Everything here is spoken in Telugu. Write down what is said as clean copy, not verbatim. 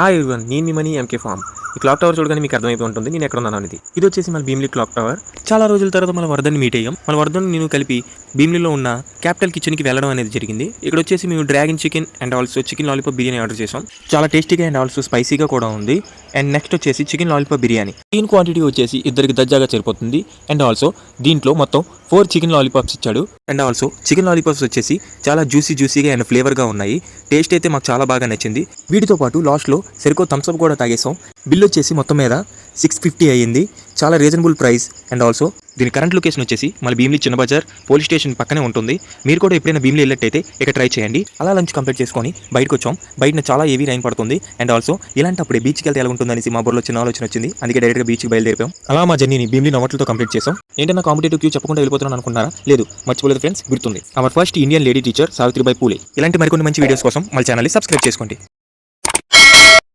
ఎవ్రీవన్, నేను మీ మనీ ఎంకే ఫామ్. ఈ క్లాక్ టవర్ చూడగానే మీకు అర్థమైపోయి ఉంటుంది నేను ఎక్కడ ఉన్నాను అనేది. ఇది వచ్చేసి మన భీమిలీ క్లాక్ టవర్. చాలా రోజుల తర్వాత మన వర్ధన్ని మీట్ అయ్యాం. మన వర్ధన్ నేను కలిపి భీమిలీలో ఉన్న క్యాపిటల్ కిచెన్కి వెళ్ళడం అనేది జరిగింది. ఇక్కడ వచ్చేసి మేము dragon chicken and also chicken lollipop biryani order చేసాం. చాలా టేస్టీగా అండ్ ఆల్సో స్పైసీగా కూడా ఉంది. అండ్ నెక్స్ట్ వచ్చేసి చికెన్ లాలీపాప్ బిర్యానీ. దీని క్వాంటిటీ వచ్చేసి ఇద్దరికి దజ్జాగా సరిపోతుంది. అండ్ ఆల్సో దీంట్లో మొత్తం 4 చికెన్ లాలీపాప్స్ ఇచ్చాడు. అండ్ ఆల్సో చికెన్ లాలీపాప్స్ వచ్చేసి చాలా జ్యూసీగా అండ్ ఫ్లేవర్గా ఉన్నాయి. టేస్ట్ అయితే మాకు చాలా బాగా నచ్చింది. వీటితో పాటు లాస్ట్లో సరికో థమ్స్అప్ కూడా తాగేసాం. బిల్ వచ్చేసి మొత్తం మీద 650 అయ్యింది. చాలా రీజనబుల్ ప్రైస్. అండ్ ఆల్సో దీని కరెంట్ లొకేషన్ వచ్చేసి మన భీమిలీ చిన్న బజార్ పోలీస్ స్టేషన్ పక్కనే ఉంటుంది. మీరు కూడా ఎప్పుడైనా భీమిలీ వెళ్ళినట్టయితే ఇక్కడ ట్రై చేయండి. అలా లంచ్ కంప్లీట్ చేసుకొని బయటకు వచ్చాం. బయట చాలా హెవీ రైన్ పడుతుంది. అండ్ ఆల్సో ఇలాంటప్పుడే బీచ్కి వెళ్తే ఎలా ఉంటుందనేసి మా బుర్రలో చిన్న ఆలోచన వచ్చింది. అందుకే డైరెక్ట్గా బీచ్కి బయలుదేరిపోయాం. అలా మా జర్నీని భీమిలీ నోట్లతో కంప్లీట్ చేసాం. ఏంటన్నా కాంపిటేటివ్ క్యూ చెప్పకుండా వెళ్ళిపోతున్నాను అనుకుంటున్నారా? లేదు, మర్చిపోలేదు ఫ్రెండ్స్, గుర్తుంది. Our first Indian lady teacher Savitribai Phule. ఇలాంటి మరికొన్ని మంచి వీడియోస్ కోసం మన ఛానల్ని సబ్స్క్రైబ్ చేసుకోండి.